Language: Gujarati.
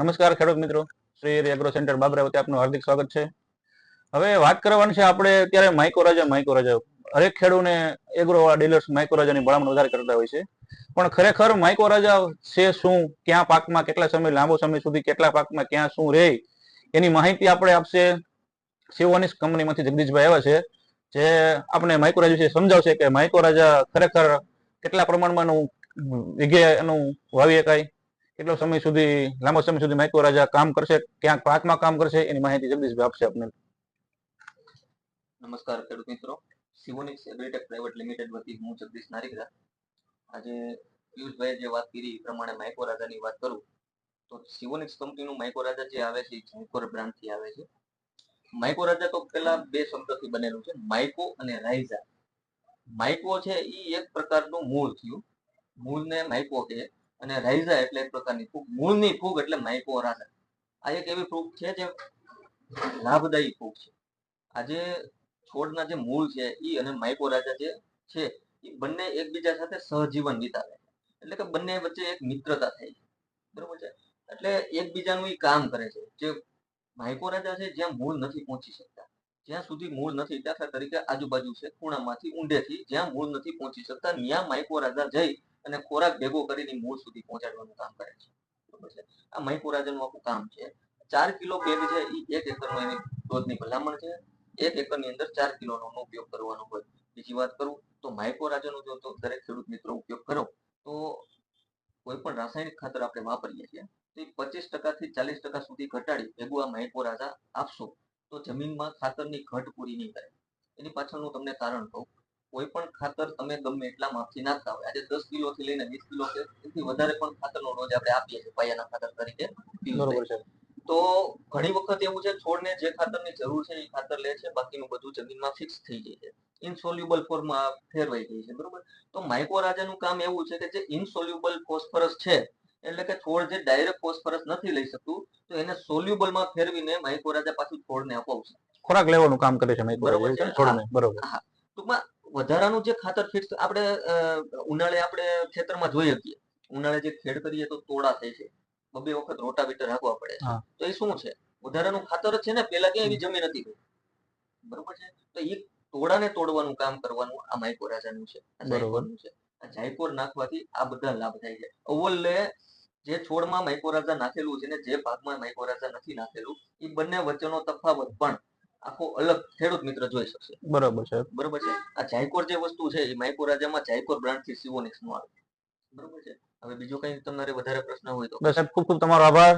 નમસ્કાર ખેડૂત મિત્રો, શ્રી એગ્રો સેન્ટર બાબરા વતી આપનું હાર્દિક સ્વાગત છે. હવે વાત કરવાની છે આપણે અત્યારે માઇક્રોરાજા હરેક ખેડૂતને એગ્રો ડીલર્સ માઇક્રોરાજાની ભલામણ વધારે કરતા હોય છે, પણ ખરેખર માઇક્રોરાજા છે શું, ક્યાં પાકમાં કેટલા સમય લાંબો સમય સુધી કેટલા પાકમાં ક્યાં શું રહે એની માહિતી આપણે આપશે સિવોનિક્સ કંપનીમાંથી જગદીશભાઈ આવ્યા છે, જે આપણે માઇક્રોરાજા વિશે સમજાવશે કે માઇક્રોરાજા ખરેખર કેટલા પ્રમાણમાં વીઘે એનું વાવી શકાય, કેટલો સમય સુધી લાંબો સમય સુધી માઇક્રોરાજા કામ કરશે, ક્યાંક પાકમાં કામ કરશે, એની માહિતી જગદીશભાઈ આપશે આપને. નમસ્કાર ખેડૂત મિત્રો, સિવોનિક્સ એગ્રીટેક પ્રાઇવેટ લિમિટેડ વતી હું જગદીશ નારીગરા. આજે પિયુષભાઈ જે વાત કરી એ પ્રમાણે માઇક્રોરાજાની વાત કરું તો સિવોનિક્સ કંપનીનું માઇક્રોરાજા જે આવે છે એ જાયકોર બ્રાન્ડથી આવે છે. માઇક્રોરાજા તો પેલા બે શબ્દથી બનેલું છે, માઇકો અને રાઇઝા. માઇકો છે એ એક પ્રકારનું મૂળ થયું, મૂળને માઇકો કહે, અને રાઇઝા એટલે એક પ્રકારની ફૂગ, મૂળની ફૂગ એટલે માઇક્રોરાજા. આ એક એવી ફૂગ છે જે લાભદાયી ફૂગ છે. આજે છોડના જે મૂળ છે એ અને માઇક્રોરાજા જે છે એ બંને એકબીજા સાથે સહજીવન વિતાવે, એટલે કે બંને વચ્ચે એક મિત્રતા થાય છે, બરોબર છે. એટલે એકબીજાનું એ કામ કરે છે. જે માઇક્રોરાજા છે જ્યાં મૂળ નથી પહોંચી શકતા, જ્યાં સુધી મૂળ નથી, દાખલા તરીકે આજુબાજુ છે ખૂણામાંથી ઊંડેથી જ્યાં મૂળ નથી પહોંચી શકતા ત્યાં માઇક્રોરાજા જઈ અને ખોરાક ભેગો કરીને મૂળ સુધી પહોંચાડવાનું કામ કરે છે, બરોબર છે. આ માઇક્રોરાજાનું આખું કામ છે. 4 કિલો બેગ છે એ 1 એકરમાં એની ડોઝની ભલામણ છે. 1 એકરની અંદર 4 કિલોનો ઉપયોગ કરવાનો હોય. બીજી વાત કરું તો માઇક્રોરાજાનો જો દરેક ખેડૂત મિત્રો ઉપયોગ કરો તો કોઈ પણ રાસાયણિક ખાતર આપણે વાપરીએ છીએ તો 25% થી 40% સુધી ઘટાડી ભેગું આ માઇક્રોરાજા આપશો તો જમીનમાં ખાતરની ઘટ પૂરી નહીં કરે. એની પાછળનું તમને કારણ કહું, કોઈ પણ ખાતર તમે ગમે એટલા માપથી નાખતા હોય, આજે 10 કિલોથી લઈને 20 કિલો કે એથી વધારે પણ ખાતરનો ડોઝ આપણે આપીએ છીએ પાયાના ખાતર તરીકે, બરોબર છે. તો ઘણી વખત એવું છે છોડને જે ખાતરની જરૂર છે એ ખાતર લે છે, બાકીનું બધું જમીનમાં ફિક્સ થઈ જાય છે, ઇનસોલ્યુબલ ફોર્મમાં ફેરવાઈ જાય છે, બરોબર. તો માઇક્રોરાજાનું કામ એવું છે કે જે ઇનસોલ્યુબલ ફોસ્ફરસ છે, એટલે કે છોડ જે ડાયરેક્ટ ફોસ્ફરસ નથી લઈ શકતું તો એને સોલ્યુબલમાં ફેરવીને માઇક્રોરાજા પાછું છોડને અપાવશે, ખોરાક લેવાનું કામ કરે છે માઇક્રોરાજા છોડને, બરોબર. ટૂંકમાં વધારાનું જે ખાતર ફિક્સ આપણે ઉનાળે આપણે ખેતરમાં જોઈએ છીએ, ઉનાળે જે ખેડ કરીએ તો તોડા થાય છે, 2 વખત રોટાવેટર રાખવા પડે છે, તો એ શું છે, વધારાનું ખાતર જ છે ને. પેલા ક્યાં એવી જમીન હતી, બરોબર છે. તો એ તોડાને તોડવાનું કામ કરવાનું આ માઇક્રોરાજાનું છે, જાયકોરનું છે. આ જાયકોર નાખવાથી આ બધા લાભ થાય છે. અવ્વલે જે છોડમાં માઇક્રોરાજા નાખેલું છે ને જે ભાગમાં માઇક્રોરાજા નથી નાખેલું, એ બંને વચ્ચેનો તફાવત પણ આખો અલગ ખેડૂત મિત્ર જોઈ શકશે, બરોબર છે. બરોબર છે. આ જાયકોર જે વસ્તુ છે એ માઇક્રોરાજામાં જાયકોર બ્રાન્ડથી સિવોનિક્સનું આવે, બરોબર છે. હવે બીજો કઈ તમારે વધારે પ્રશ્ન હોય તો. બસ સાહેબ, ખૂબ ખૂબ તમારો આભાર.